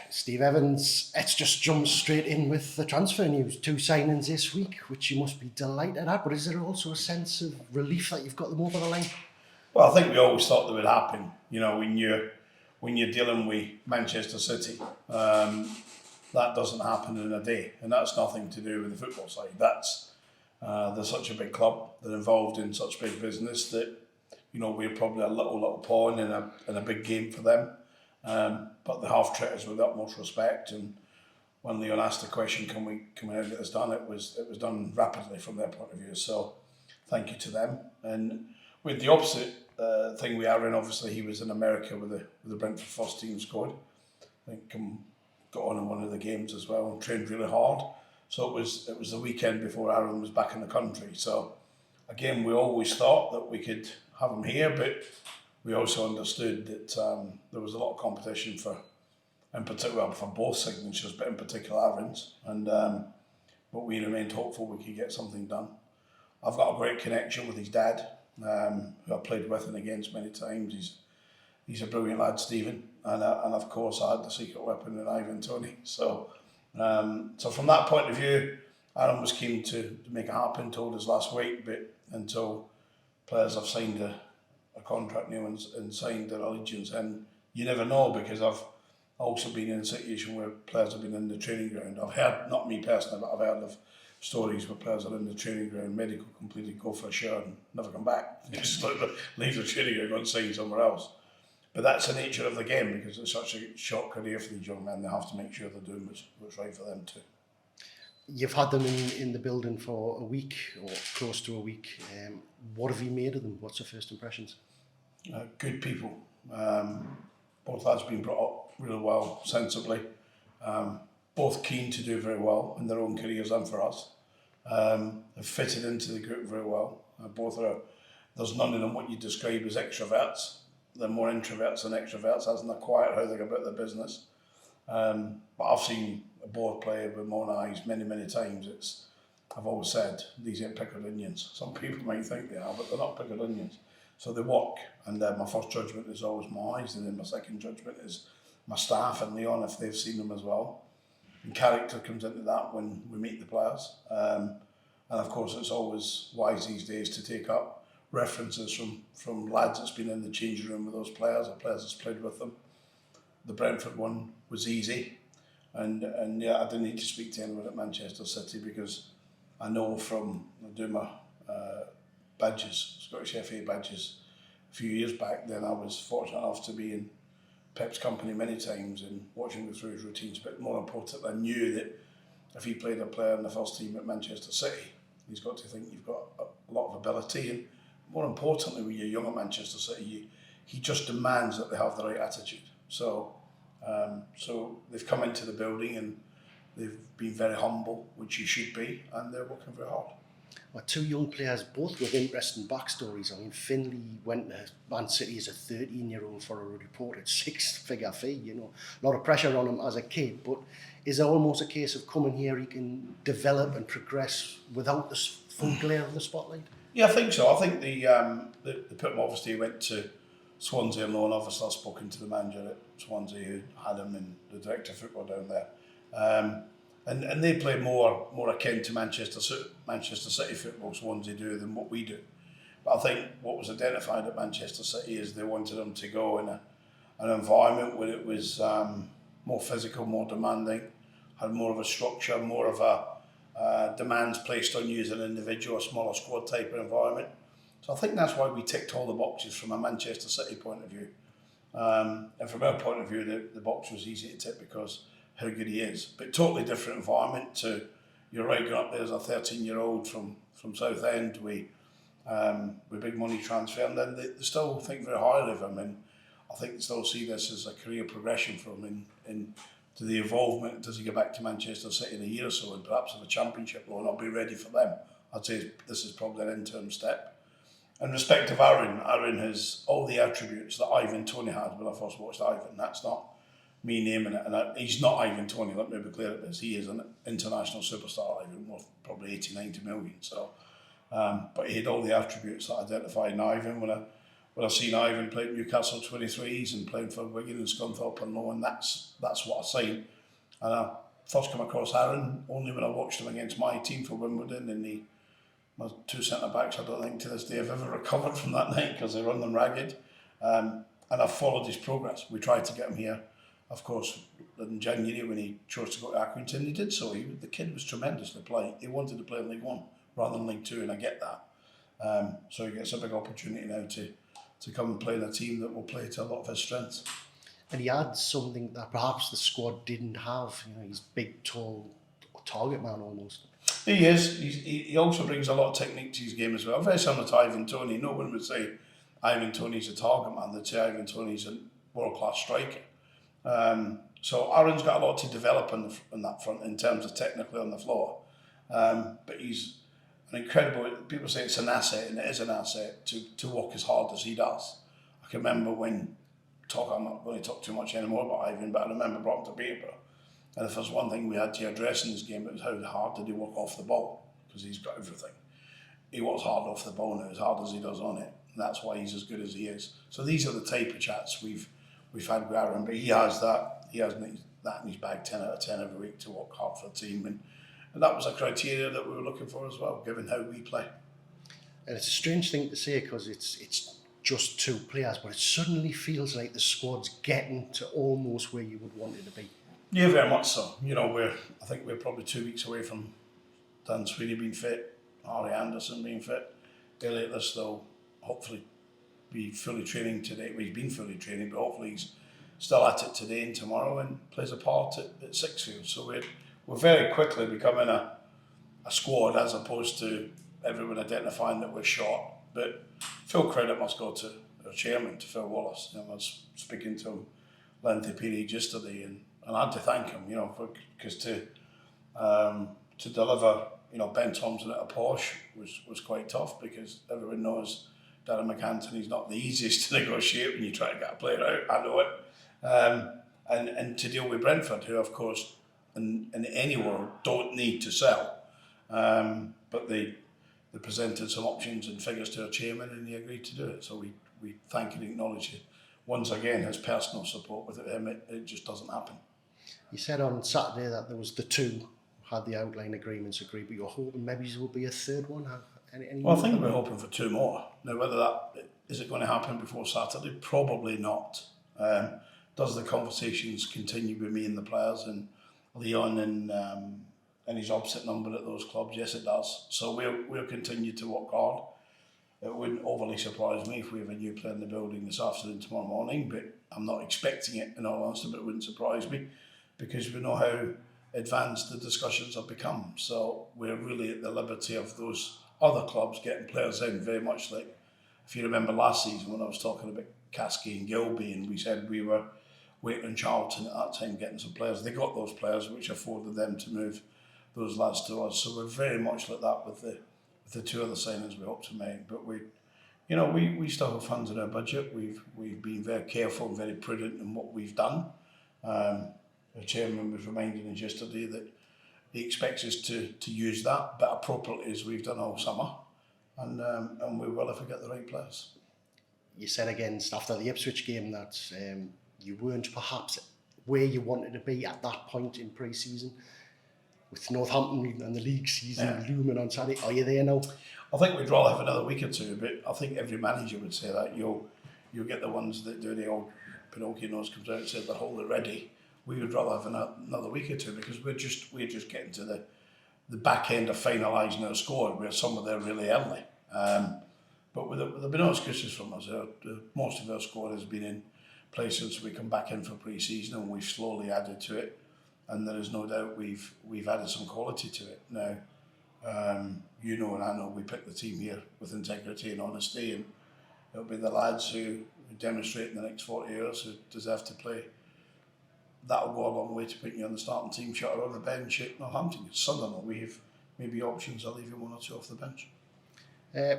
Steve Evans, let's just jump straight in with the transfer news. 2 signings this week, which you must be delighted at, but is there also a sense of relief that you've got them over the line? Well, I think we always thought that would happen. You know, when you're dealing with Manchester City, that doesn't happen in a day, and that's nothing to do with the football side. That's they're such a big club. They're involved in such big business that we're probably a little pawn in a big game for them. But they have treated us with the utmost respect. And when Leon asked the question, "Can we now get this done?" It was done rapidly from their point of view. So thank you to them. And with the opposite thing we are in, obviously he was in America with the Brentford first team squad. I think got on in one of the games as well and trained really hard. So it was the weekend before Aaron was back in the country. So again, we always thought that we could have him here, but we also understood that there was a lot of competition in particular for both signatures, but in particular Aaron's. And but we remained hopeful we could get something done. I've got a great connection with his dad, who I played with and against many times. He's a brilliant lad, Stephen, and of course I had the secret weapon in Ivan Toney. So from that point of view, Aaron was keen to make it happen. Told us last week, but until players have signed a contract new and signed their allegiance, and you never know, because I've also been in a situation where players have been in the training ground. I've heard, not me personally, but I've heard of stories where players are in the training ground, medical completed, go for a shower and never come back. Just leave the training ground, go and sign somewhere else. But that's the nature of the game, because it's such a short career for these young men. They have to make sure they're doing what's right for them too. You've had them in the building for a week or close to a week. What have you made of them? What's your first impressions? Good people. Both lads been brought up really well, sensibly. Both keen to do very well in their own careers and for us. They've fitted into the group very well. There's none of them what you describe as extroverts. They're more introverts than extroverts, as in they're quiet how they go about their business. But I've seen a board player with my own eyes many times. I've always said, these ain't pickled onions. Some people might think they are, but they're not pickled onions. So they work, and my first judgment is always my eyes, and then my second judgment is my staff and Leon, if they've seen them as well. And character comes into that when we meet the players. And of course, it's always wise these days to take up references from lads that's been in the changing room with those players, or players that's played with them. The Brentford one was easy, and yeah, I didn't need to speak to anyone at Manchester City, because I know from doing my badges, Scottish FA badges, a few years back, then I was fortunate enough to be in Pep's company many times and watching him through his routines. But more importantly, I knew that if he played a player in the first team at Manchester City, he's got to think you've got a lot of ability, and more importantly, when you're young at Manchester City, he just demands that they have the right attitude. So they've come into the building and they've been very humble, which you should be, and they're working very hard. Well, 2 young players, both with interesting backstories. I mean, Finley went to Man City as a 13-year-old for a reported 6-figure fee. A lot of pressure on him as a kid. But is it almost a case of coming here, he can develop and progress without the full glare of the spotlight? Yeah, I think so. I think they put him, obviously, he went to Swansea on loan. Obviously, I've spoken to the manager at Swansea who had him, and the director of football down there. And they play more akin to Manchester City football, Swansea do, than what we do. But I think what was identified at Manchester City is they wanted them to go in an environment where it was more physical, more demanding, had more of a structure, more of a demands placed on you as an individual, a smaller squad type of environment. So I think that's why we ticked all the boxes from a Manchester City point of view. And from our point of view, the box was easy to tick because how good he is. But totally different environment to, you're right, going up there as a 13-year-old from Southend with big money transfer, and then they still think very highly of him, and I think they still see this as a career progression for him in to the involvement. Does he go back to Manchester City in a year or so and perhaps have a championship role and I'll be ready for them? I'd say this is probably an interim step. In respect of Aaron has all the attributes that Ivan Toney had when I first watched Ivan. That's not me naming it, and he's not Ivan Toney, let me be clear at this. He is an international superstar, Ivan, worth probably 80-90 million. So, but he had all the attributes that I identified in Ivan. I've seen Ivan play at Newcastle 23s and playing for Wigan and Scunthorpe and Low, and that's what I seen. And I first come across Aaron only when I watched him against my team for Wimbledon, and my two centre backs, I don't think to this day have ever recovered from that night because they run them ragged. And I've followed his progress. We tried to get him here, of course, in January when he chose to go to Accrington. He did so. The kid was tremendous to play. He wanted to play in League One rather than League Two, and I get that. So he gets a big opportunity now to come and play in a team that will play to a lot of his strengths. And he adds something that perhaps the squad didn't have. He's big, tall, target man almost. He is. He also brings a lot of technique to his game as well. Very similar to Ivan Toney. No one would say Ivan Toney's a target man. They'd say Ivan Toney's a world-class striker. So Aaron's got a lot to develop on that front in terms of technically on the floor. But he's an incredible, people say it's an asset, and it is an asset to work as hard as he does. I can remember I'm not going to talk too much anymore about Ivan, but I remember brought him to Peterborough. And if there's one thing we had to address in this game, it was how hard did he work off the ball, because he's got everything. He works hard off the ball now, as hard as he does on it. And that's why he's as good as he is. So these are the type of chats we've had with Aaron, but he has that in his bag 10 out of 10 every week to work hard for the team. And that was a criteria that we were looking for as well, given how we play. And it's a strange thing to say because it's just two players, but it suddenly feels like the squad's getting to almost where you would want it to be. Yeah, very much so. I think we're probably 2 weeks away from Dan Sweeney being fit, Harry Anderson being fit. Elliot Listow hopefully be fully training today. Well, he's been fully training, but hopefully he's still at it today and tomorrow and plays a part at Sixfield. So we're very quickly becoming a squad as opposed to everyone identifying that we're short. But full credit must go to our chairman, to Phil Wallace. I was speaking to him lengthy period yesterday, and I had to thank him, because to deliver, Ben Thompson at a Porsche was quite tough, because everyone knows Darren McAntony's not the easiest to negotiate when you try to get a player out. I know it. And to deal with Brentford, who of course in any world don't need to sell, but they presented some options and figures to our chairman, and he agreed to do it. So we thank and acknowledge it. Once again, his personal support. Without him, it just doesn't happen. You said on Saturday that there was the two had the outline agreements agreed, but you're hoping maybe there will be a third one? Well, I think we're hoping for two more. Now, whether that is it going to happen before Saturday? Probably not. Does the conversations continue with me and the players and Leon and his opposite number at those clubs? Yes, it does. So we'll continue to work hard. It wouldn't overly surprise me if we have a new player in the building this afternoon, tomorrow morning, but I'm not expecting it, in all honesty, but it wouldn't surprise me because we know how advanced the discussions have become. So we're really at the liberty of those other clubs getting players in, very much like, if you remember last season when I was talking about Caskie and Gilby, and we said we were waiting on Charlton at that time getting some players. They got those players, which afforded them to move those lads to us. So we're very much like that with the two other signings we hope to make. But we still have funds in our budget. We've been very careful and very prudent in what we've done. The chairman was reminding us yesterday that he expects us to use that, but appropriately as we've done all summer, and we will if we get the right players. You said against after the Ipswich game that you weren't perhaps where you wanted to be at that point in pre-season. With Northampton and the league season looming on Saturday, are you there now? I think we'd rather have another week or two, but I think every manager would say that. You'll get the ones that do the old Pinocchio nose comes out and says they're wholly ready. We would rather have another week or two because we're just getting to the back end of finalising our squad. Where some of them really early. But there'll be no excuses from us. Most of our squad has been in place since we come back in for pre-season, and we've slowly added to it. And there is no doubt we've added some quality to it. Now, and I know we picked the team here with integrity and honesty, and it'll be the lads who demonstrate in the next 40 years who deserve to play. That'll go a long way to putting you on the starting team sheet or on the bench at Northampton. Sunderland, we have maybe options. I'll leave you one or two off the bench.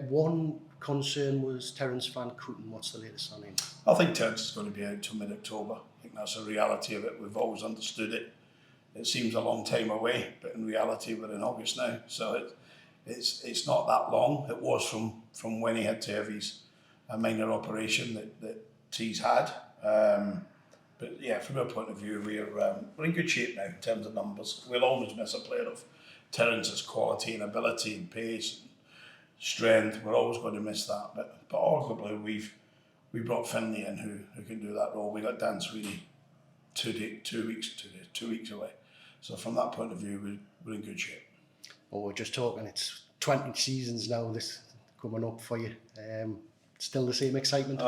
One concern was Terence Van Kooten. What's the latest on him? I think Terence is going to be out till mid-October. I think that's a reality of it. We've always understood it. It seems a long time away, but in reality we're in August now. So it's not that long. It was from when he had to have his a minor operation that T's had. But yeah, from our point of view, we're in good shape now in terms of numbers. We'll always miss a player of Terence's quality and ability and pace and strength. We're always going to miss that. But arguably we brought Finlay in who can do that role. We got Dan Sweeney 2 weeks away. So from that point of view, we're in good shape. Well, we're just talking, it's 20 seasons now this coming up for you. Still the same excitement?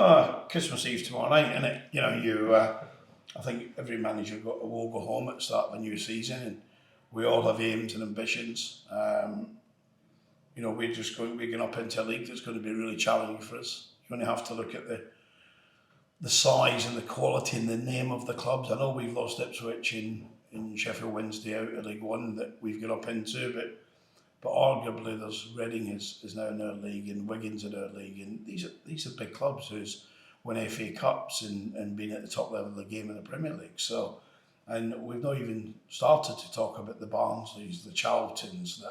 Christmas Eve tomorrow night, isn't it? You know, I think every manager will go home at the start of a new season, and we all have aims and ambitions. You know, we're going up into a league that's going to be really challenging for us. You only have to look at the size and the quality and the name of the clubs. I know we've lost Ipswich in Sheffield Wednesday out of League One that we've got up into, but arguably there's Reading is now in our league and Wigan's in our league, and these are big clubs who's won FA Cups and been at the top level of the game in the Premier League. So, and we've not even started to talk about the Barnsleys, the Charltons,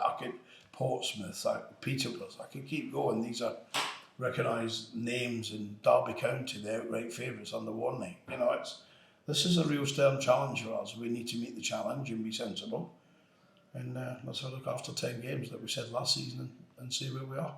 Portsmouth, Peterboroughs. I can keep going. These are recognised names in Derby County, the outright favourites under Warney. You know, this is a real stern challenge for us. We need to meet the challenge and be sensible. And let's have a look after 10 games, like we said last season, and see where we are.